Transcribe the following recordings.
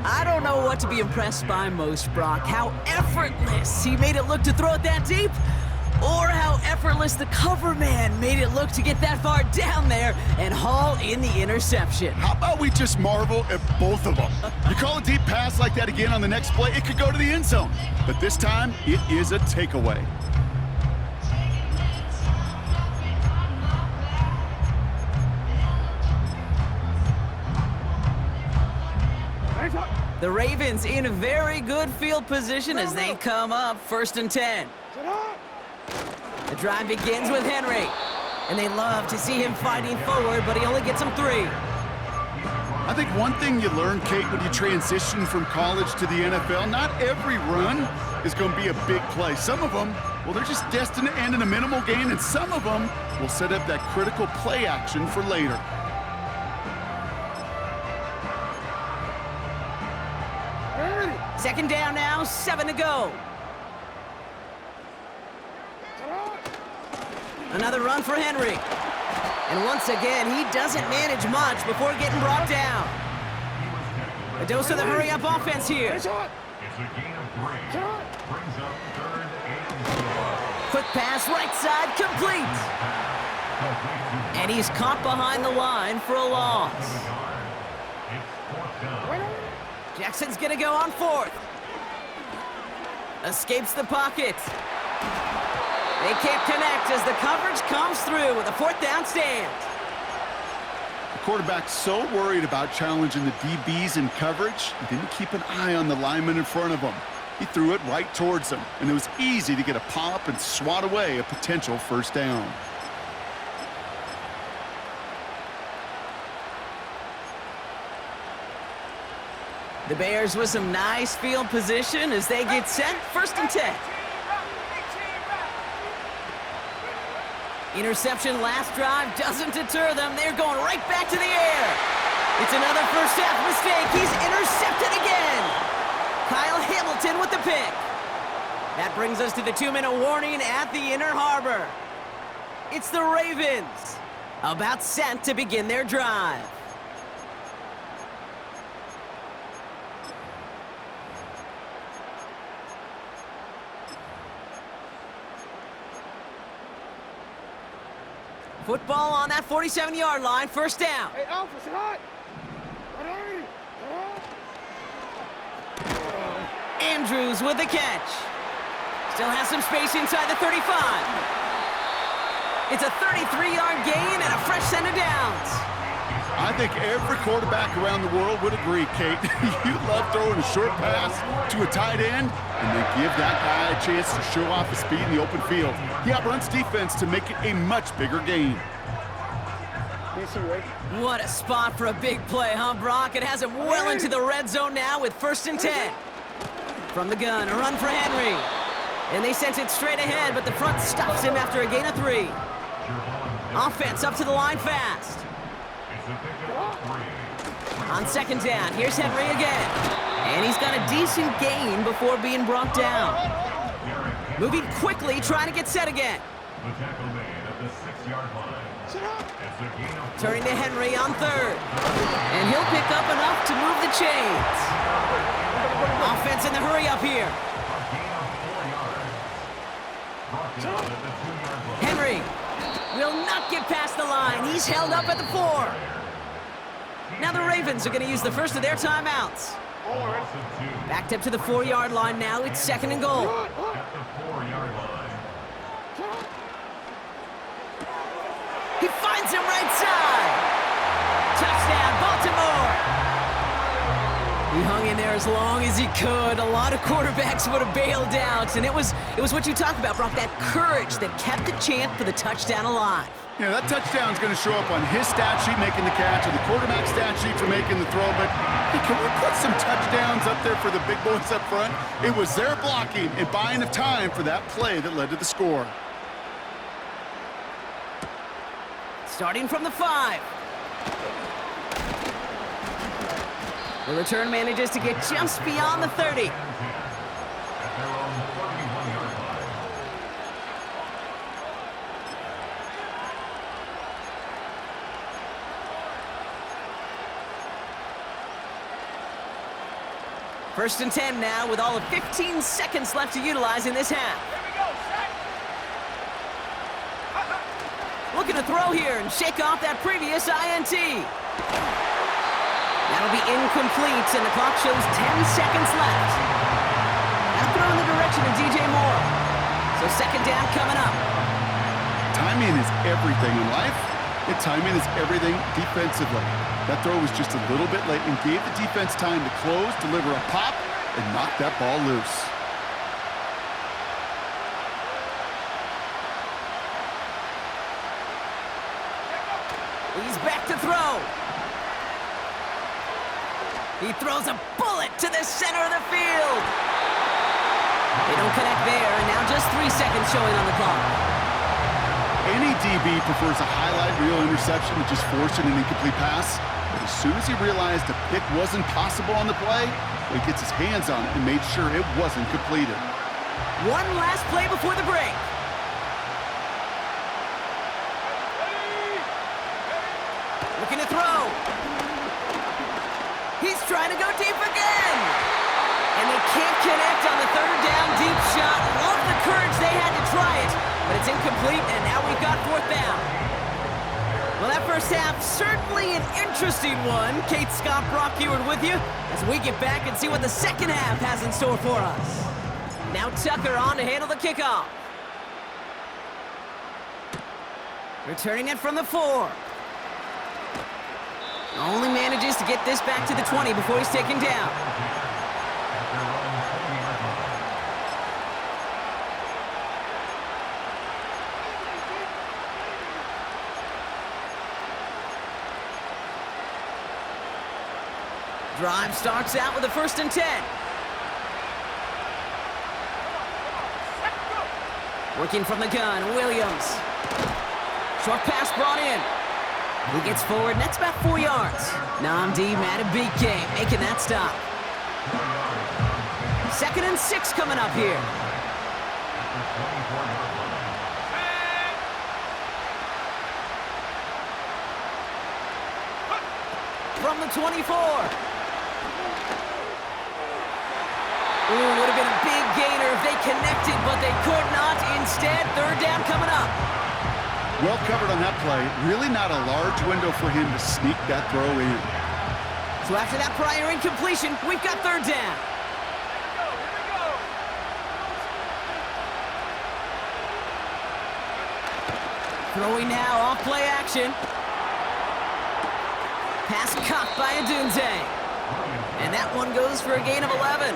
I don't know what to be impressed by most, Brock. How effortless he made it look to throw it that deep, or how effortless the cover man made it look to get that far down there and haul in the interception. How about we just marvel at both of them? You call a deep pass like that again on the next play, it could go to the end zone. But this time, it is a takeaway. The Ravens in a very good field position as they come up 1st and 10. The drive begins with Henry, and they love to see him fighting forward, but he only gets them 3. I think one thing you learn, Kate, when you transition from college to the NFL, not every run is going to be a big play. Some of them, well, they're just destined to end in a minimal gain, and some of them will set up that critical play action for later. Second down now, 7 to go. Another run for Henry. And once again, he doesn't manage much before getting brought down. A dose of the hurry-up offense here. It's a gain of 3. Brings up 3rd and 4. Quick pass, right side, complete. And he's caught behind the line for a loss. Jackson's gonna go on 4th. Escapes the pocket. They can't connect as the coverage comes through with a 4th down stand. The quarterback's so worried about challenging the DBs in coverage, he didn't keep an eye on the lineman in front of him. He threw it right towards him, and it was easy to get a pop and swat away a potential 1st down. The Bears with some nice field position as they get set, 1st and 10. Interception last drive doesn't deter them. They're going right back to the air. It's another first half mistake. He's intercepted again. Kyle Hamilton with the pick. That brings us to the 2-minute warning at the Inner Harbor. It's the Ravens about set to begin their drive. Football on that 47-yard line, 1st down. Hey, Alpha, sit hot. Andrews with the catch. Still has some space inside the 35. It's a 33-yard gain and a fresh set of downs. I think every quarterback around the world would agree, Kate. You love throwing a short pass to a tight end and then give that guy a chance to show off his speed in the open field. He outruns defense to make it a much bigger gain. What a spot for a big play, huh, Brock? It has him well into the red zone now with 1st and 10. From the gun, a run for Henry. And they sent it straight ahead, but the front stops him after a gain of 3. Offense up to the line fast. On 2nd down, here's Henry again. And he's got a decent gain before being brought down. Moving quickly, trying to get set again. The tackle made at the 6-yard line. Turning to Henry on 3rd. And he'll pick up enough to move the chains. Offense in the hurry up here. Henry will not get past the line. He's held up at the 4. Now the Ravens are going to use the first of their timeouts. Backed up to the 4-yard line now. It's 2nd and goal. At the 4-yard line. He finds him right side. Touchdown, Baltimore. He hung in there as long as he could. A lot of quarterbacks would have bailed out, and it was what you talked about, Brock, that courage that kept the chant for the touchdown alive. Yeah, that touchdown's going to show up on his stat sheet making the catch or the quarterback stat sheet for making the throw, but hey, can we put some touchdowns up there for the big boys up front? It was their blocking and buying of time for that play that led to the score. Starting from the 5. The return manages to get just beyond the 30. First and 10 now with all of 15 seconds left to utilize in this half. Looking to throw here and shake off that previous INT. That'll be incomplete, and the clock shows 10 seconds left. That'll throw in the direction of DJ Moore. So second down coming up. Timing is everything in life, and timing is everything defensively. That throw was just a little bit late and gave the defense time to close, deliver a pop, and knock that ball loose. He's back to throw. He throws a bullet to the center of the field. They don't connect there, and now just 3 seconds showing on the clock. Any DB prefers a highlight reel interception to just forcing an incomplete pass. But as soon as he realized a pick wasn't possible on the play, he gets his hands on it and made sure it wasn't completed. One last play before the break. Looking to throw. He's trying to go deep again. And they can't connect on the third down deep shot. Love the courage they had to try it, but it's incomplete, and now we've got fourth down. Well, that first half, certainly an interesting one. Kate Scott, Brock Ewart with you as we get back and see what the second half has in store for us. Now Tucker on to handle the kickoff. Returning it from the 4. Only manages to get this back to the 20 before he's taken down. Drive starts out with a first and 10. Working from the gun, Williams. Short pass brought in. He gets forward, and that's about 4 yards. Namdi Matabike making that stop. 2nd and 6 coming up here. From the 24. Ooh, would have been a big gainer if they connected, but they could not. Instead, third down coming up. Well covered on that play. Really not a large window for him to sneak that throw in. So after that prior incompletion, we've got third down. Throwing now off play action. Pass caught by Adunze. And that one goes for a gain of 11.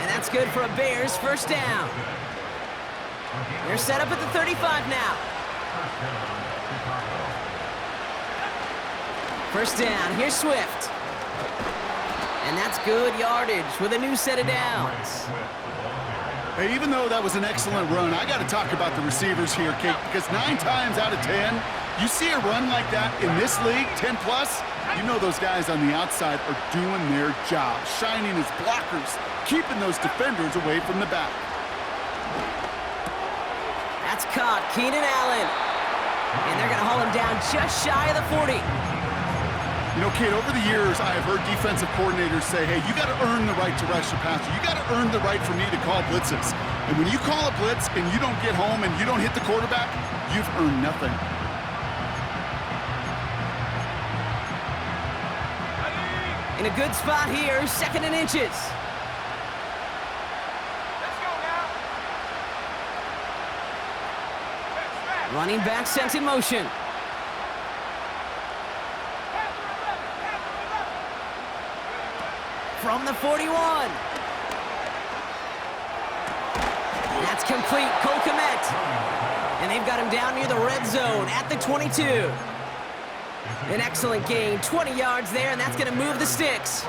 And that's good for a Bears first down. They're set up at the 35 now. First down, here's Swift. And that's good yardage with a new set of downs. Hey, even though that was an excellent run, I got to talk about the receivers here, Kate, because 9 times out of 10, you see a run like that in this league, 10+, you know those guys on the outside are doing their job, shining as blockers, keeping those defenders away from the back. That's caught, Keenan Allen. And they're going to haul him down just shy of the 40. You know, Kate, over the years, I have heard defensive coordinators say, hey, you got to earn the right to rush the passer. You got to earn the right for me to call blitzes. And when you call a blitz and you don't get home and you don't hit the quarterback, you've earned nothing. In a good spot here, 2nd and inches. Running back sent in motion. From the 41. That's complete, Cole Kmet. And they've got him down near the red zone at the 22. An excellent gain, 20 yards there, and that's going to move the sticks.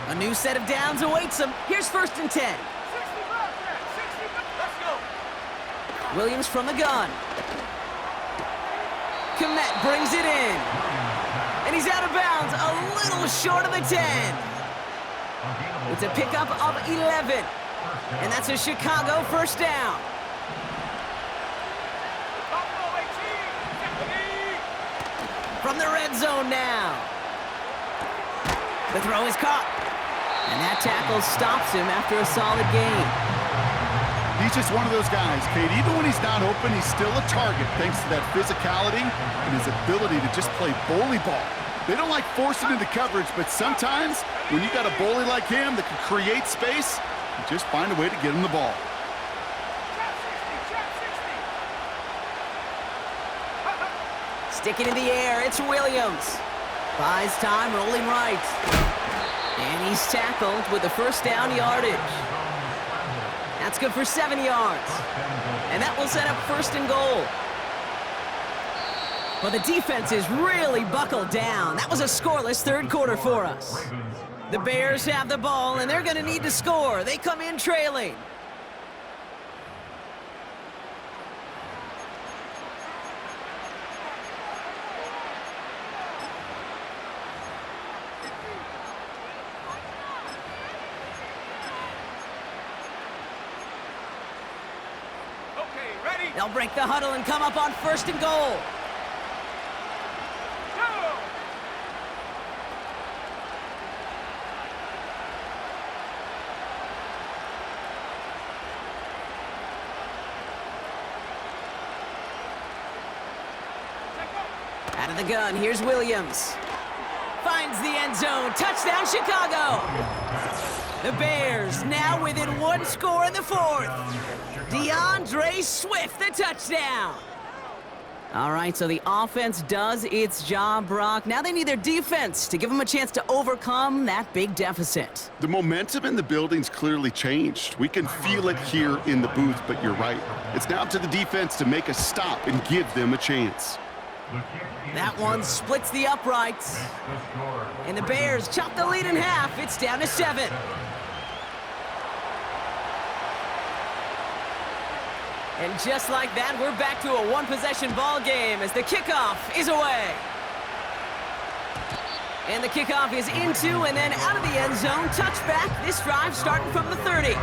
A new set of downs awaits them. Here's 1st and 10. Williams from the gun. Kmet brings it in. And he's out of bounds, a little short of the 10. It's a pickup of 11. And that's a Chicago first down. From the red zone now. The throw is caught. And that tackle stops him after a solid gain. He's just one of those guys, Kate. Even when he's not open, he's still a target thanks to that physicality and his ability to just play bully ball. They don't like forcing into coverage, but sometimes when you got a bully like him that can create space, you just find a way to get him the ball. Sticking in the air, it's Williams. Buys time, rolling right. And he's tackled with the first down yardage. That's good for 7 yards. And that will set up 1st and goal. Well, the defense is really buckled down. That was a scoreless 3rd quarter for us. The Bears have the ball, and they're going to need to score. They come in trailing. They'll break the huddle and come up on 1st and goal. Out of the gun, here's Williams. Finds the end zone. Touchdown, Chicago. The Bears now within 1 score in the 4th. DeAndre Swift, the touchdown. All right, so the offense does its job, Brock. Now they need their defense to give them a chance to overcome that big deficit. The momentum in the building's clearly changed. We can feel it here in the booth, but you're right. It's now up to the defense to make a stop and give them a chance. That one splits the uprights. And the Bears chop the lead in half. It's down to 7. And just like that, we're back to a 1-possession ball game as the kickoff is away. And the kickoff is into and then out of the end zone. Touchback. This drive starting from the 30.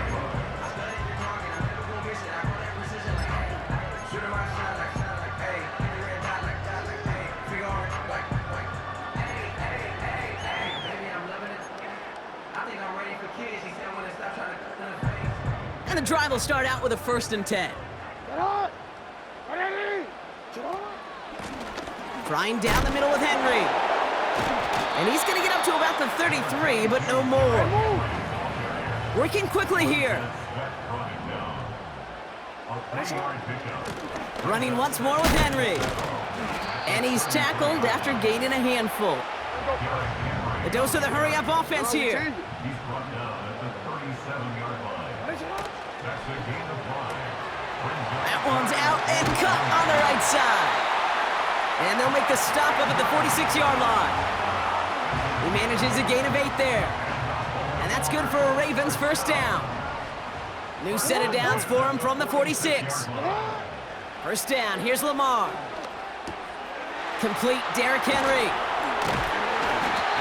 And the drive will start out with a 1st and 10. Trying down the middle with Henry. And he's going to get up to about the 33, but no more. Working quickly here. Running once more with Henry. And he's tackled after gaining a handful. The dose of the hurry-up offense here. He's brought down at the 37-yard line. That's a gain of 5. That one's out and cut on the right side. And they'll make the stop up at the 46-yard line. He manages a gain of 8 there. And that's good for a Ravens 1st down. New set of downs for him from the 46. 1st down, here's Lamar. Complete, Derrick Henry.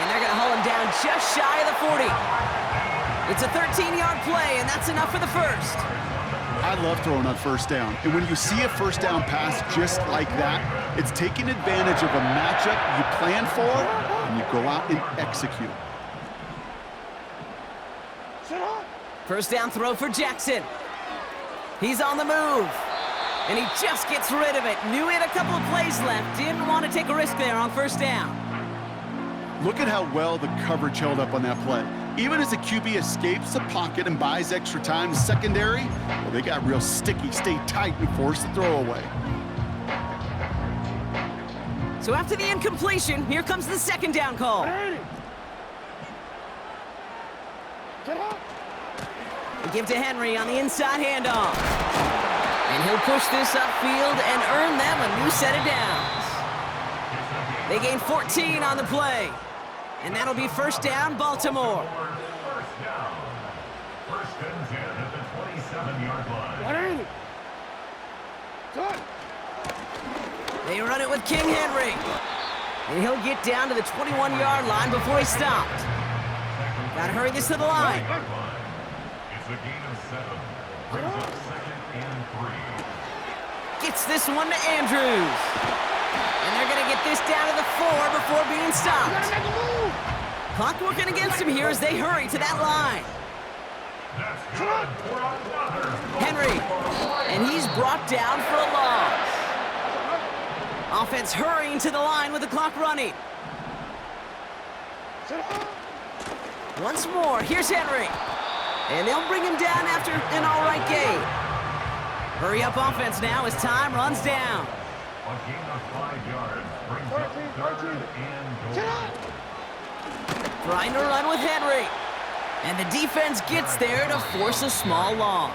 And they're going to haul him down just shy of the 40. It's a 13-yard play, and that's enough for the 1st. I love throwing on 1st down. And when you see a 1st down pass just like that, it's taking advantage of a matchup you plan for, and you go out and execute. 1st down throw for Jackson. He's on the move. And he just gets rid of it. Knew he had a couple of plays left. Didn't want to take a risk there on 1st down. Look at how well the coverage held up on that play. Even as the QB escapes the pocket and buys extra time to secondary, well, they got real sticky, stayed tight, and forced the throw away. So after the incompletion, here comes the 2nd down call. They give to Henry on the inside handoff. And he'll push this upfield and earn them a new set of downs. They gain 14 on the play. And that'll be 1st down, Baltimore. 1st down. 1st and 10 at the 27-yard line. They run it with King Henry. And he'll get down to the 21-yard line before he stopped. Gotta hurry this to the line. It's a gain of 7. Brings up 2nd and 3. Gets this one to Andrews. And they're gonna get this down to the 4 before being stopped. Clock working against him here as they hurry to that line. That's good for another. Henry, and he's brought down for a loss. Offense hurrying to the line with the clock running. Once more, here's Henry. And they'll bring him down after an all right game. Hurry up offense now as time runs down. A gain of 5 yards brings up 3rd and goal. Trying to run with Henry. And the defense gets there to force a small loss.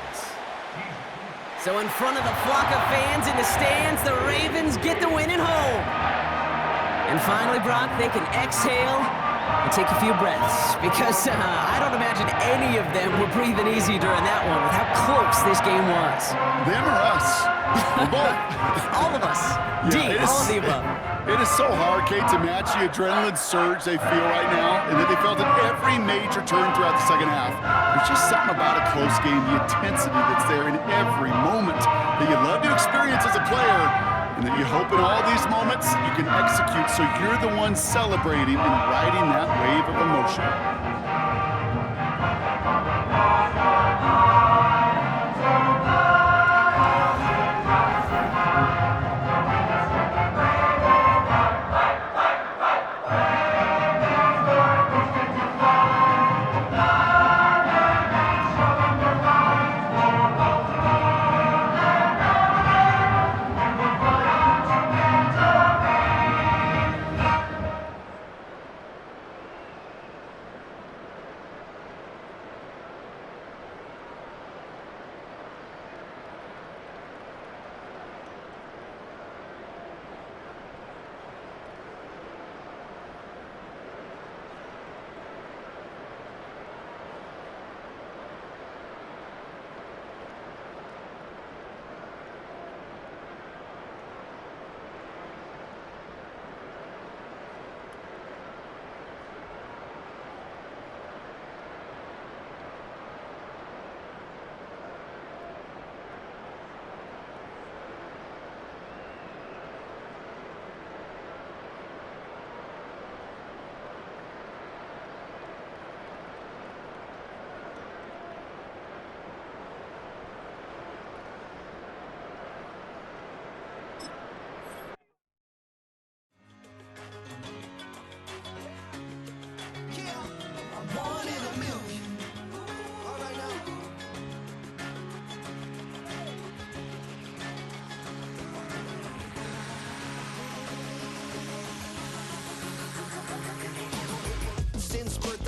So in front of the flock of fans in the stands, the Ravens get the win at home. And finally, Brock, they can exhale and take a few breaths, because I don't imagine any of them were breathing easy during that one with how close this game was. Them or us? Both. All of us. Yeah, All of the above. It is so hard, Kate, to match the adrenaline surge they feel right now, and that they felt at every major turn throughout the second half. There's just something about a close game, the intensity that's there in every moment that you love to experience as a player, and that you hope in all these moments you can execute so you're the one celebrating and riding that wave of emotion.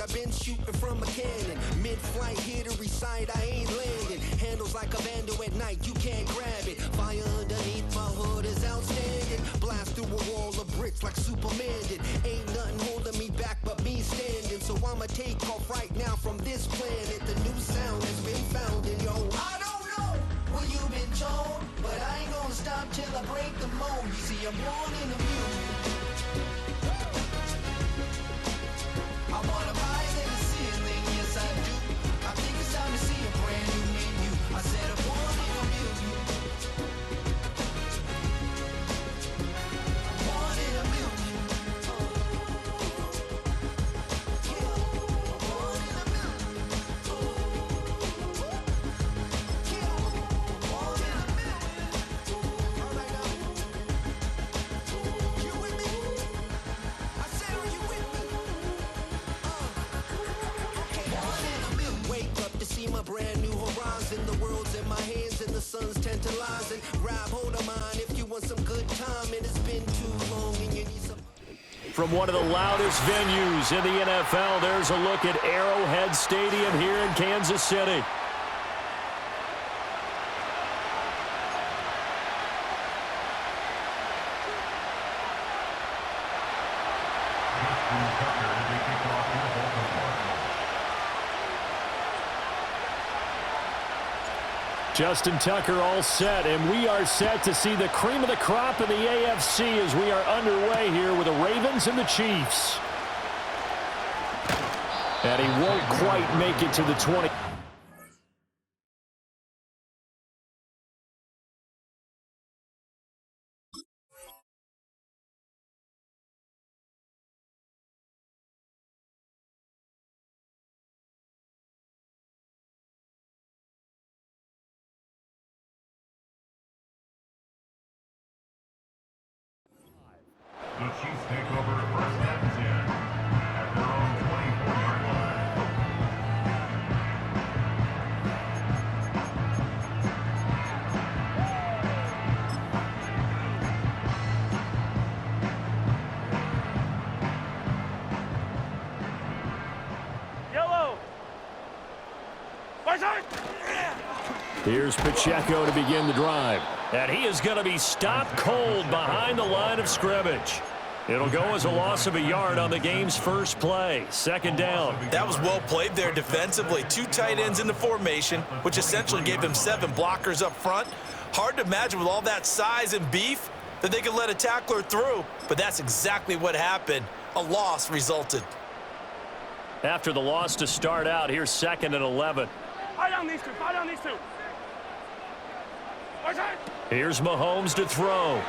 I've been shooting from a cannon. Mid-flight, here to recite, I ain't landing. Handles like a vandal at night, you can't grab it. Fire underneath my hood is outstanding. Blast through a wall of bricks like Superman did. Ain't nothing holding me back but me standing. So I'ma take off right now from this planet. The new sound has been found in yo. I don't know what you've been told, but I ain't gonna stop till I break the mold. You see, I'm born in the music. I wanna rise in the ceiling, yes I do. I think it's time to see a brand new menu. I said I'm born in the music. I'm born in the music. Yeah, I'm born in the music. Yeah, I'm born in the music. All right now. You with me? I said, are you with me? Wake up to see my brand new horizon. The world's in my hands and the sun's tantalizing. Grab hold of mine if you want some good time. And it's been too long and you need some. From one of the loudest venues in the NFL, there's a look at Arrowhead Stadium here in Kansas City. Justin Tucker all set, and we are set to see the cream of the crop in the AFC as we are underway here with the Ravens and the Chiefs. And he won't quite make it to the 20. Here's Pacheco to begin the drive. And he is going to be stopped cold behind the line of scrimmage. It'll go as a loss of a yard on the game's first play. Second down. That was well played there defensively. 2 tight ends in the formation, which essentially gave them 7 blockers up front. Hard to imagine with all that size and beef that they could let a tackler through, but that's exactly what happened. A loss resulted. After the loss to start out, here's 2nd and 11. Here's Mahomes to throw.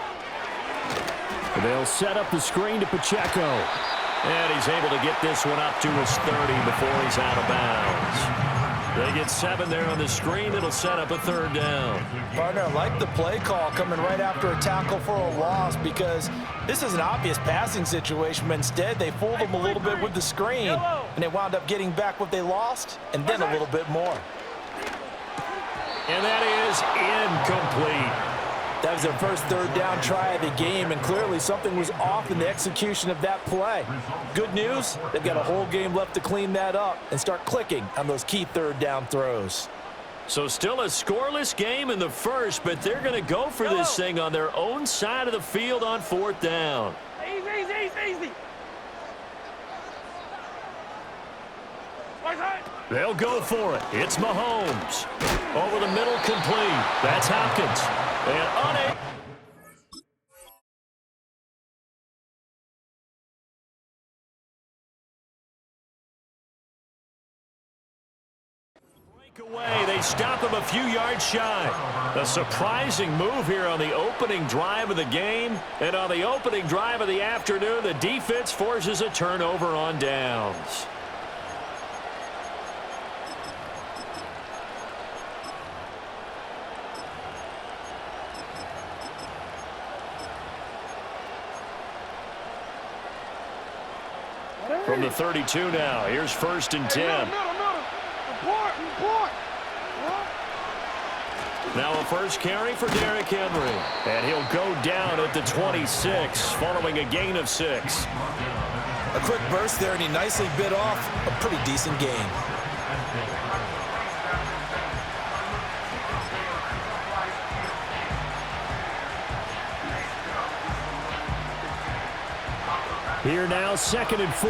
They'll set up the screen to Pacheco. And he's able to get this one up to his 30 before he's out of bounds. They get 7 there on the screen. It'll set up a 3rd down. Partner, I like the play call coming right after a tackle for a loss because this is an obvious passing situation, but instead they fooled them a little bit with the screen, and they wound up getting back what they lost and then a little bit more. And that is incomplete. That was their first 3rd down try of the game, and clearly something was off in the execution of that play. Good news, they've got a whole game left to clean that up and start clicking on those key 3rd down throws. So still a scoreless game in the first, but they're going to go for this thing on their own side of the field on 4th down. Easy. They'll go for it. It's Mahomes. Over the middle, complete. That's Hopkins. And on it. Breakaway. They stop him a few yards shy. A surprising move here on the opening drive of the game. And on the opening drive of the afternoon, the defense forces a turnover on downs. From the 32 now, here's 1st and 10. Now a first carry for Derrick Henry. And he'll go down at the 26, following a gain of 6. A quick burst there, and he nicely bit off a pretty decent gain. Here now, 2nd and 4.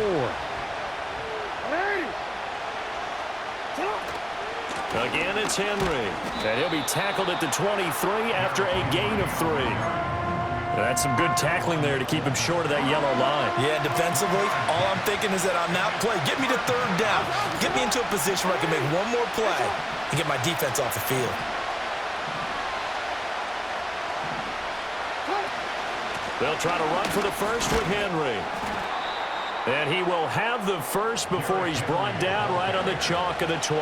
Again, it's Henry. And he'll be tackled at the 23 after a gain of 3. That's some good tackling there to keep him short of that yellow line. Yeah, defensively, all I'm thinking is that on that play, get me to 3rd down. Get me into a position where I can make one more play and get my defense off the field. They'll try to run for the first with Henry. And he will have the first before he's brought down right on the chalk of the 20.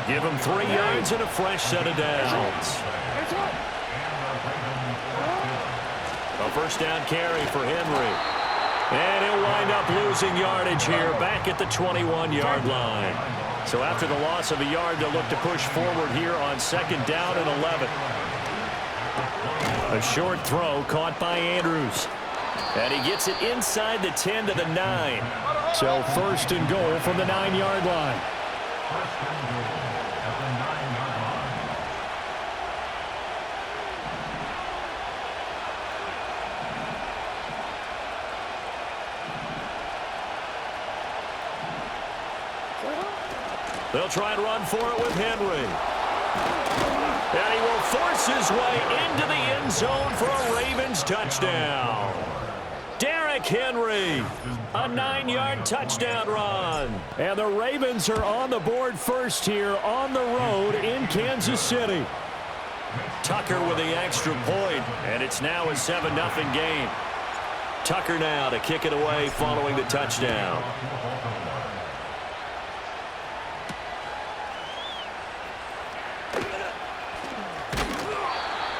Give him 3 yards and a fresh set of downs. A first down carry for Henry. And he'll wind up losing yardage here back at the 21-yard line. So after the loss of a yard, they'll look to push forward here on 2nd down and 11. A short throw caught by Andrews. And he gets it inside the 10 to the 9. So 1st and goal from the 9-yard line. They'll try and run for it with Henry. And he will force his way into the end zone for a Ravens touchdown. Derrick Henry, a 9-yard touchdown run. And the Ravens are on the board first here on the road in Kansas City. Tucker with the extra point, and it's now a 7-0 game. Tucker now to kick it away following the touchdown.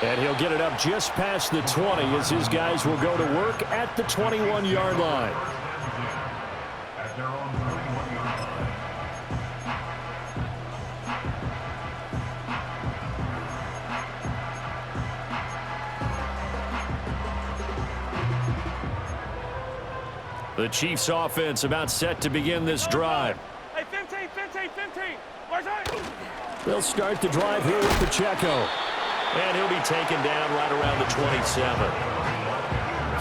And he'll get it up just past the 20 as his guys will go to work at the 21-yard line. At their own 21-yard line. The Chiefs offense about set to begin this drive. Hey, 15. They'll start the drive here with Pacheco. And he'll be taken down right around the 27.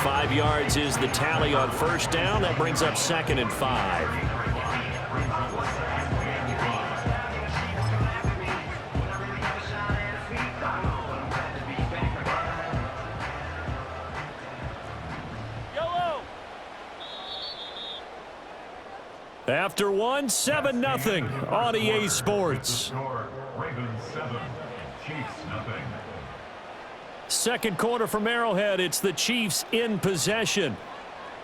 5 yards is the tally on first down. That brings up 2nd and 5. After one, 7-0 on EA Sports. Ravens 7, Chiefs nothing. Second quarter from Arrowhead. It's the Chiefs in possession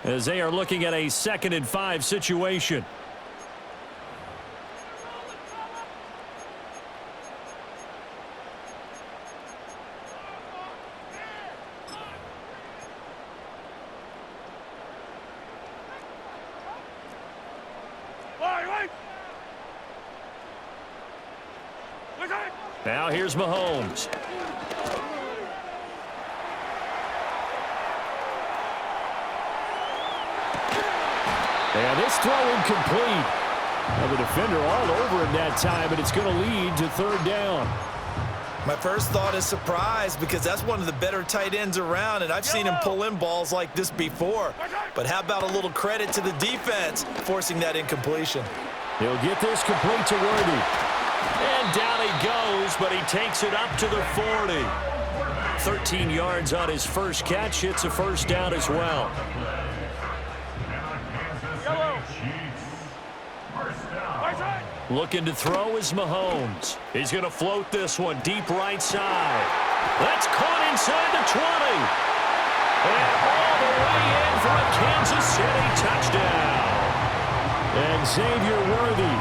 as they are looking at a 2nd and 5 situation. Now here's Mahomes. And this throw incomplete. Now the defender all over him that time, but it's going to lead to 3rd down. My first thought is surprise because that's one of the better tight ends around, and I've seen him pull in balls like this before. But how about a little credit to the defense forcing that incompletion? He'll get this complete to Worthy. And down he goes, but he takes it up to the 40. 13 yards on his first catch. It's a first down as well. Looking to throw is Mahomes. He's going to float this one deep right side. That's caught inside the 20. And all the way in for a Kansas City touchdown. And Xavier Worthy,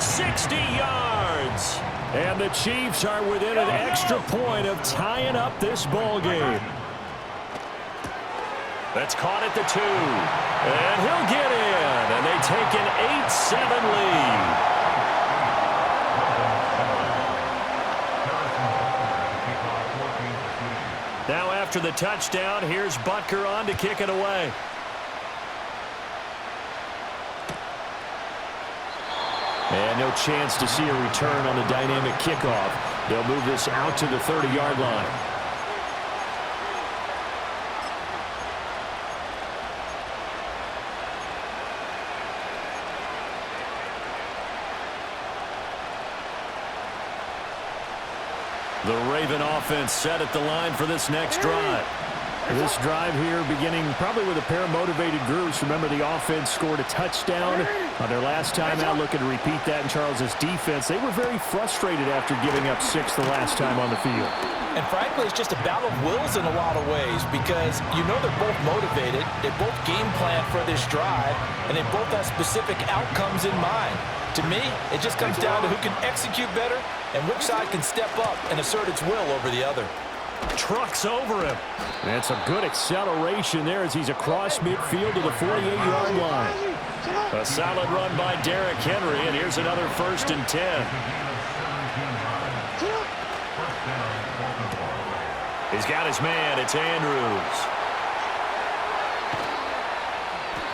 60 yards. And the Chiefs are within an extra point of tying up this ball game. That's caught at the 2. And he'll get in. And they take an 8-7 lead. Now after the touchdown, here's Butker on to kick it away. And no chance to see a return on the dynamic kickoff. They'll move this out to the 30-yard line. The Raven offense set at the line for this next drive. This drive here beginning probably with a pair of motivated groups. Remember, the offense scored a touchdown on their last time out. Looking to repeat that in Charles's defense. They were very frustrated after giving up 6 the last time on the field. And frankly, it's just a battle of wills in a lot of ways because you know they're both motivated. They both game plan for this drive, and they both have specific outcomes in mind. To me, it just comes down to who can execute better and which side can step up and assert its will over the other. Trucks over him. That's a good acceleration there as he's across midfield to the 48-yard line. A solid run by Derrick Henry, and here's another 1st and 10. He's got his man. It's Andrews.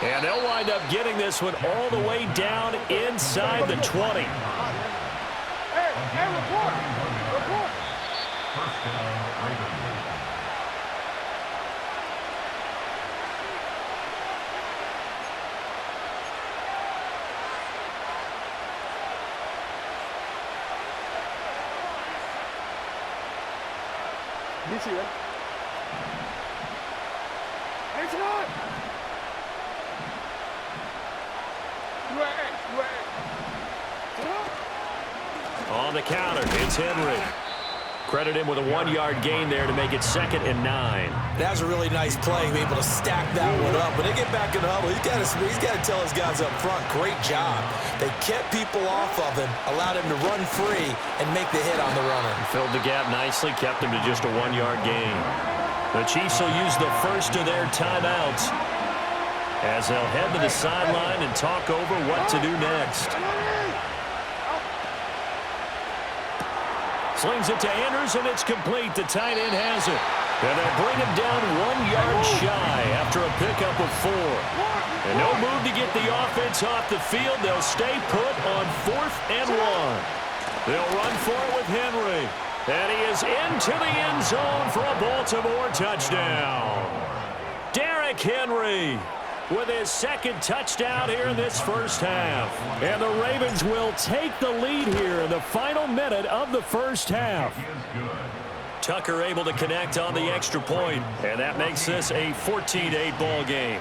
And they'll wind up getting this one all the way down inside the 20. Hey, report! First down, Ravens. You see that? It's not! On the counter, it's Henry. Credit him with a 1-yard gain there to make it 2nd and 9. That's a really nice play, able to stack that one up. When they get back in the huddle, he's got to tell his guys up front, great job. They kept people off of him, allowed him to run free, and make the hit on the runner. Filled the gap nicely, kept him to just a 1-yard gain. The Chiefs will use the first of their timeouts as they'll head to the sideline and talk over what to do next. Slings it to Anderson, it's complete. The tight end has it. And they'll bring him down 1 yard shy after a pickup of 4. And no move to get the offense off the field. They'll stay put on 4th and 1. They'll run for it with Henry. And he is into the end zone for a Baltimore touchdown. Derrick Henry with his 2nd touchdown here in this first half. And the Ravens will take the lead here in the final minute of the first half. Tucker able to connect on the extra point, and that makes this a 14-8 ball game.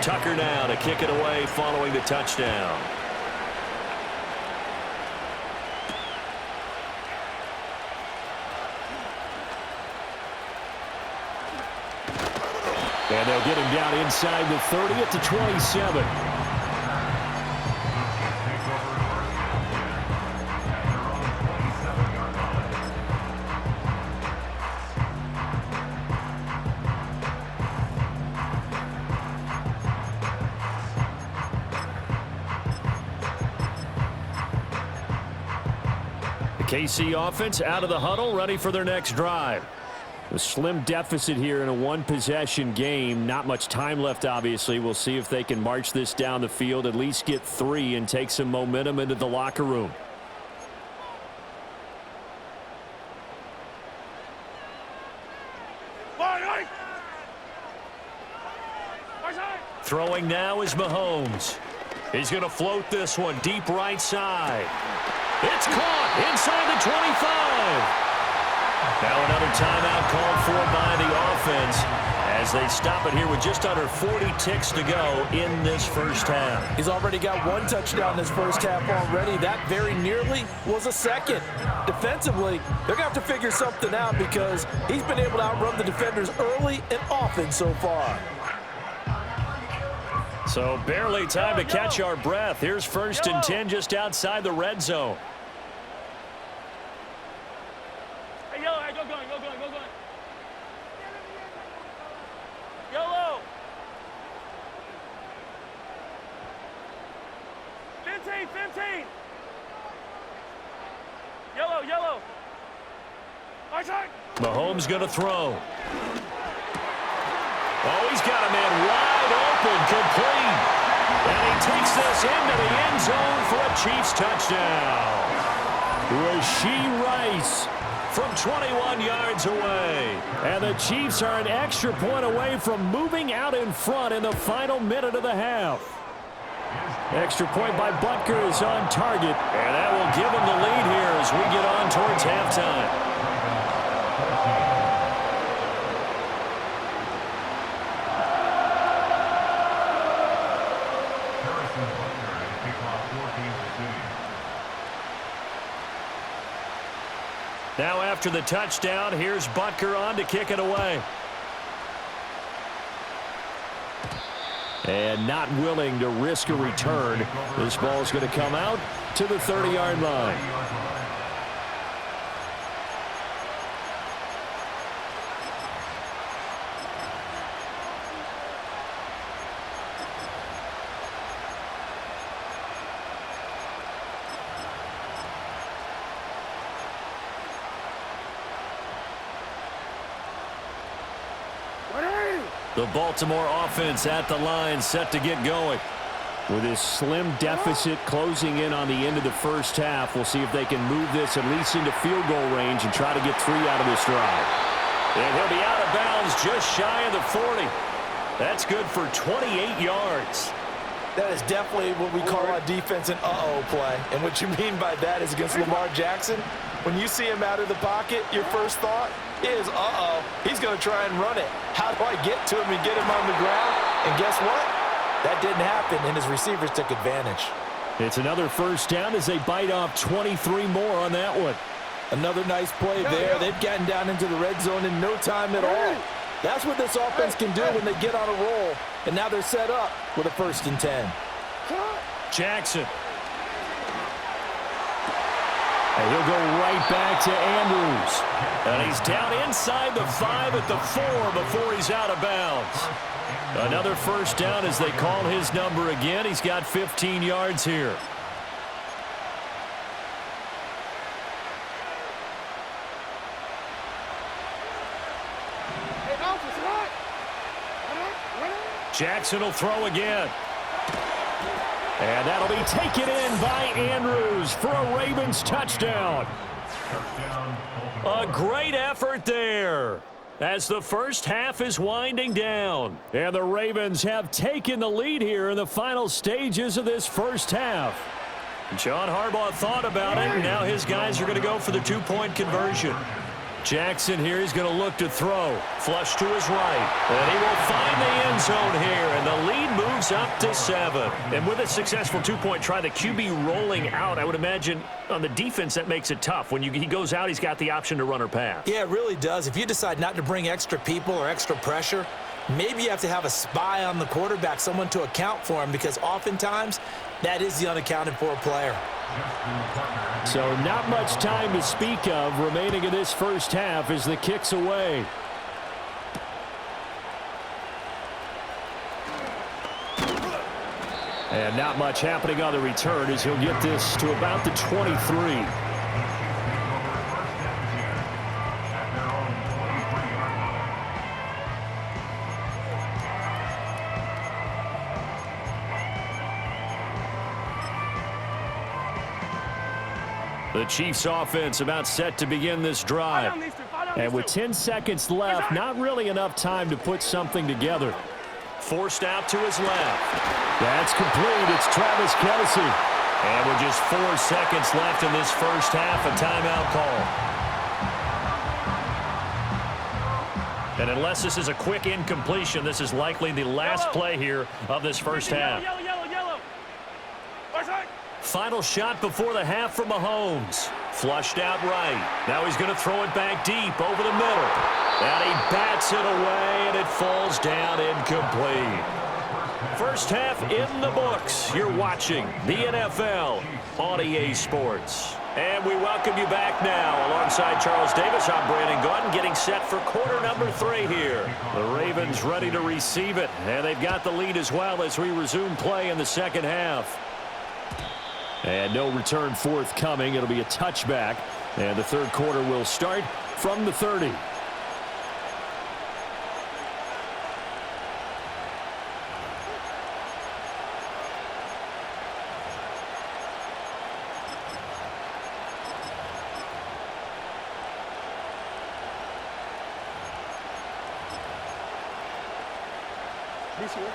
Tucker now to kick it away following the touchdown. And they'll get him down inside the 30 at the 27. KC offense out of the huddle, ready for their next drive. A slim deficit here in a one-possession game. Not much time left, obviously. We'll see if they can march this down the field, at least get 3 and take some momentum into the locker room. Throwing now is Mahomes. He's going to float this one deep right side. It's caught inside the 25. Now another timeout called for by the offense as they stop it here with just under 40 ticks to go in this first half. He's already got 1 touchdown this first half already. That very nearly was a 2nd. Defensively, they're going to have to figure something out because he's been able to outrun the defenders early and often so far. So barely time to catch our breath. Here's 1st and 10 just outside the red zone. Hey, Yellow, hey, go going. Yellow. 15. Yellow. Outside. Mahomes going to throw. Oh, he's got a man wide open, complete. And he takes this into the end zone for a Chiefs touchdown. Rashee Rice from 21 yards away. And the Chiefs are an extra point away from moving out in front in the final minute of the half. Extra point by Butker is on target. And that will give him the lead here as we get on towards halftime. Now after the touchdown, here's Butker on to kick it away. And not willing to risk a return. This ball is going to come out to the 30-yard line. The Baltimore offense at the line, set to get going. With this slim deficit closing in on the end of the first half, we'll see if they can move this at least into field goal range and try to get 3 out of this drive. And he'll be out of bounds just shy of the 40. That's good for 28 yards. That is definitely what we call a defense an uh-oh play. And what you mean by that is against Lamar Jackson, when you see him out of the pocket, your first thought is, uh-oh, he's going to try and run it. How do I get to him and get him on the ground? And guess what? That didn't happen, and his receivers took advantage. It's another first down as they bite off 23 more on that one. Another nice play there. They've gotten down into the red zone in no time at all. That's what this offense can do when they get on a roll. And now they're set up with a 1st and 10. Jackson. And he'll go right back to Andrews. And he's down inside the 5 at the 4 before he's out of bounds. Another first down as they call his number again. He's got 15 yards here. Jackson will throw again. And that'll be taken in by Andrews for a Ravens touchdown. A great effort there as the first half is winding down. And the Ravens have taken the lead here in the final stages of this first half. John Harbaugh thought about it, and now his guys are going to go for the two-point conversion. Jackson here is going to look to throw. Flush to his right. And he will find the end zone here, and the lead moves up to 7. And with a successful two-point try, the QB rolling out, I would imagine on the defense that makes it tough. When he goes out, he's got the option to run or pass. Yeah, it really does. If you decide not to bring extra people or extra pressure, maybe you have to have a spy on the quarterback, someone to account for him, because oftentimes that is the unaccounted for player. So not much time to speak of remaining in this first half as the kick's away. And not much happening on the return as he'll get this to about the 23. The Chiefs offense about set to begin this drive. And with 10 seconds left, not really enough time to put something together. Forced out to his left. That's complete. It's Travis Kelce. And with just 4 seconds left in this first half, a timeout call. And unless this is a quick incompletion, this is likely the last play here of this first half. Yellow. Final shot before the half from Mahomes. Flushed out right. Now he's going to throw it back deep over the middle. And he bats it away, and it falls down incomplete. First half in the books. You're watching the NFL on EA Sports. And we welcome you back now. Alongside Charles Davis, I'm Brandon Gordon, getting set for quarter number 3 here. The Ravens ready to receive it, and they've got the lead as well as we resume play in the second half. And no return forthcoming. It'll be a touchback. And the third quarter will start from the 30.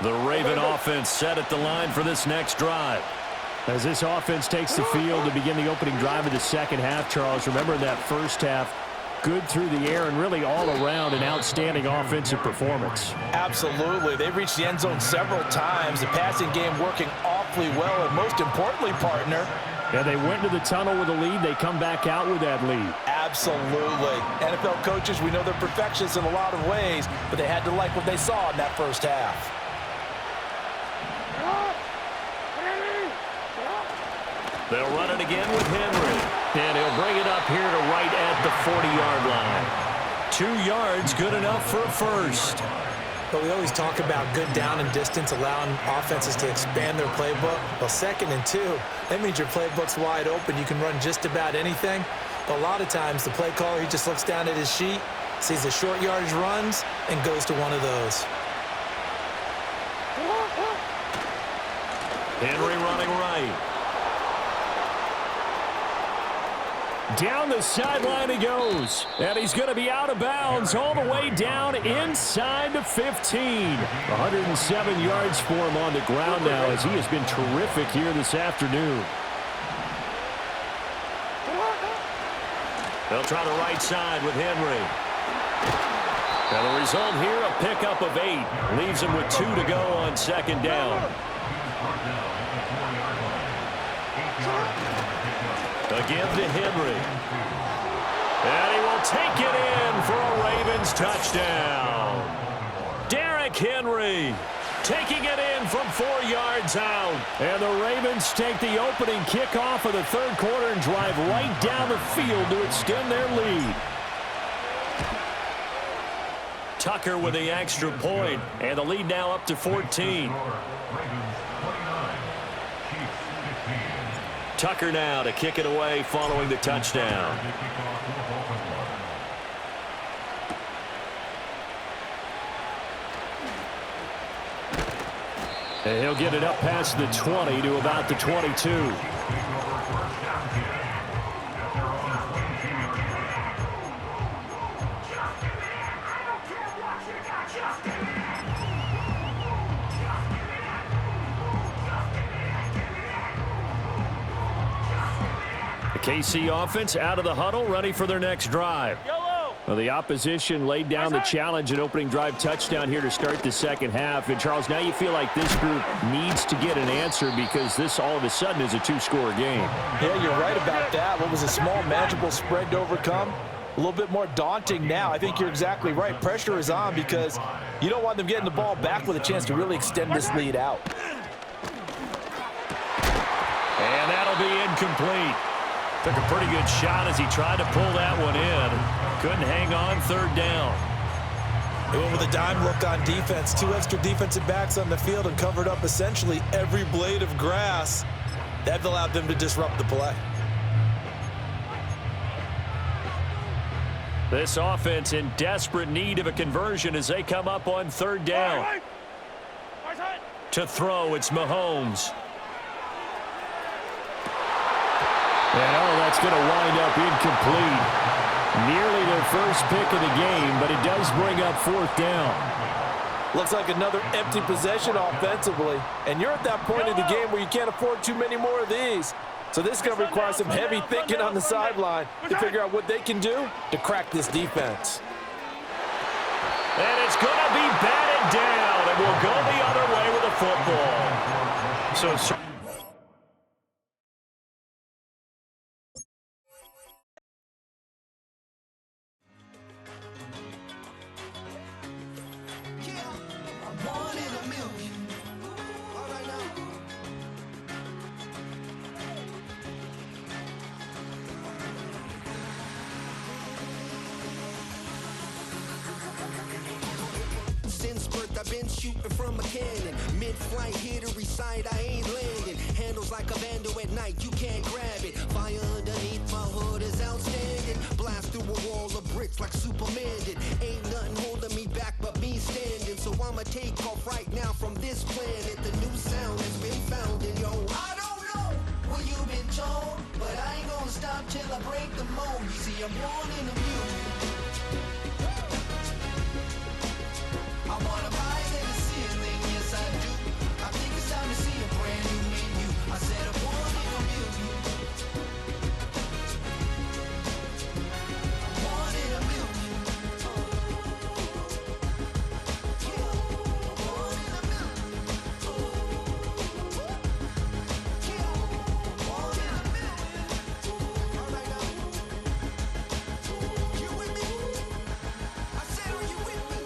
The Raven offense set at the line for this next drive. As this offense takes the field to begin the opening drive of the second half, Charles, remember that first half, good through the air and really all around an outstanding offensive performance. Absolutely. They reached the end zone several times. The passing game working awfully well, and most importantly, partner, and they went to the tunnel with a lead. They come back out with that lead. Absolutely. NFL coaches, we know they're perfectionists in a lot of ways, but they had to like what they saw in that first half. They'll run it again with Henry. And he'll bring it up here to right at the 40-yard line. 2 yards, good enough for a first. But we always talk about good down and distance, allowing offenses to expand their playbook. Well, 2nd and 2, that means your playbook's wide open. You can run just about anything. But a lot of times, the play caller, he just looks down at his sheet, sees the short yardage runs, and goes to one of those. Henry running right. Down the sideline he goes. And he's going to be out of bounds all the way down inside the 15. 107 yards for him on the ground now as he has been terrific here this afternoon. They'll try the right side with Henry. And the result here, a pickup of 8. Leaves him with 2 to go on second down. Again to Henry. And he will take it in for a Ravens touchdown. Derrick Henry taking it in from 4 yards out. And the Ravens take the opening kickoff of the third quarter and drive right down the field to extend their lead. Tucker with the extra point, and the lead now up to 14. Tucker now to kick it away following the touchdown. And he'll get it up past the 20 to about the 22. The KC offense out of the huddle, ready for their next drive. Well, the opposition laid down the challenge, an opening drive touchdown here to start the second half. And, Charles, now you feel like this group needs to get an answer because this all of a sudden is a two-score game. Yeah, you're right about that. What was a small, manageable spread to overcome? A little bit more daunting now. I think you're exactly right. Pressure is on because you don't want them getting the ball back with a chance to really extend this lead out. And that'll be incomplete. Took a pretty good shot as he tried to pull that one in. Couldn't hang on, third down. They went with a dime look on defense. 2 extra defensive backs on the field and covered up essentially every blade of grass. That allowed them to disrupt the play. This offense in desperate need of a conversion as they come up on third down. To throw, it's Mahomes. And that's going to wind up incomplete. Nearly their first pick of the game, but it does bring up fourth down. Looks like another empty possession offensively. And you're at that point in the game where you can't afford too many more of these. So this is going to require some heavy thinking on the sideline to figure out what they can do to crack this defense. And it's going to be batted down, and we'll go the other way with the football. So I've been shooting from a cannon. Mid-flight, here to recite, I ain't landing. Handles like a vandal at night, you can't grab it. Fire underneath my hood is outstanding. Blast through a wall of bricks like Superman did. Ain't nothing holding me back but me standing. So I'ma take off right now from this planet. The new sound has been found in yo. I don't know what you've been told, but I ain't gonna stop till I break the mold. You see, I'm born in a music. I wanna rise in the ceiling, yes I do. I think it's time to see a brand new menu. I said I'm born in a million. I'm born in a million. I'm born in a million. I'm born in a million. All right now. You with me? I said, are you with me?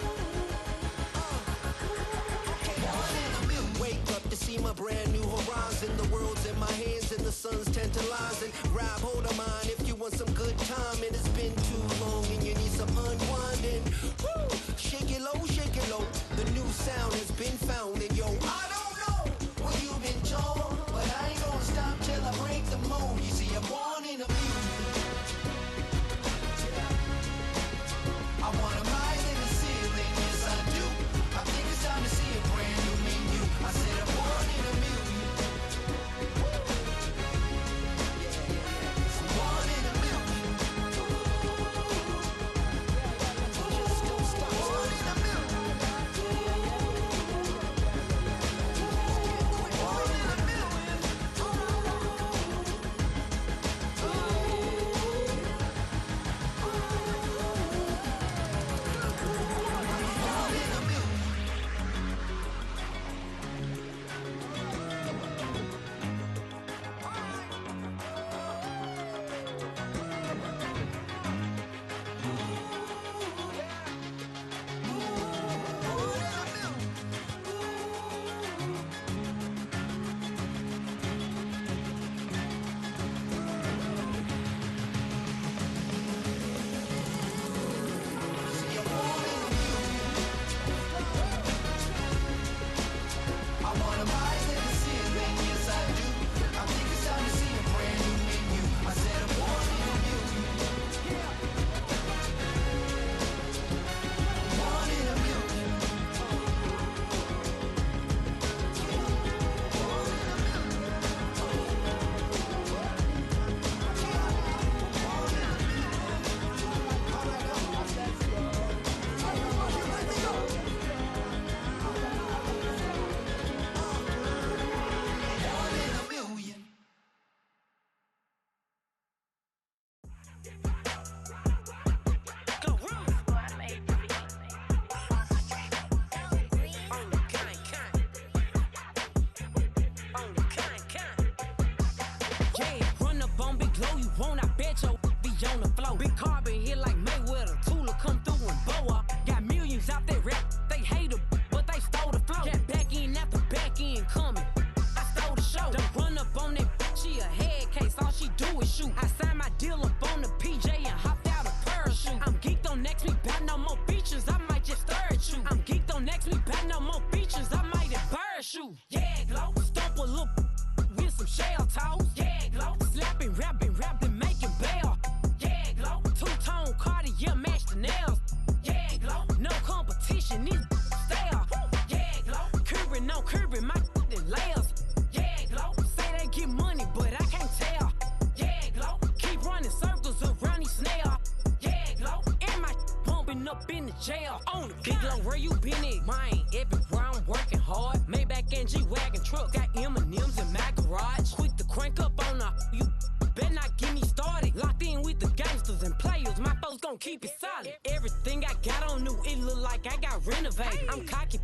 Wake up to see my brand new horizon. The world's in my hands and the sun's tantalizing. Grab hold of mine if you want some good time. And it's been too long and you need some unwinding. Woo! Shake it low. The new sound has been found. And yo, I don't know what you've been told, but I ain't gonna stop till I break the mold. You see, I'm born in a music. I wanna rise in the ceiling, yes I do. I think it's time to see a brand new menu. I said I'm born in a million. I'm born in a million. Just don't stop. Born in a million. Yeah, run up on Big Glow, you won't, I bet your be on the floor. Big carbon here like Mayweather, Tula come through and boa. Got millions out there rap, they hate her, but they stole the flow. Got back in after back in coming, I stole the show. Don't run up on that bitch, she a head case, all she do is shoot. I signed my deal up on the PJ and hopped out a parachute. I'm geeked on next week, bout no more features, I might just stare at you. I'm geeked on next week, bout no more features, I might embarrass you. Yeah, Glow, stomp a little with some shell toes. Yeah, Glow, slapping, rapping, making bail. Yeah, Glow, two-tone Cartier match the nails. Yeah, Glow, no competition, these stale. Yeah, Glow, curving, no curving, my layers. Yeah, Glow, say they get money, but I can't tell. Yeah, Glow, keep running circles around these snails. Yeah, Glow, and my bumping up in the jail. On the Big Glow, where you been at? Mine, everywhere I'm working hard. Maybach and G-Wagon truck, got M&M's in my garage. Quick to crank up on her, you better not get me started. Locked in with the gangsters and players, my folks gon' keep it solid. Everything I got on new, it look like I got renovated. I'm cocky.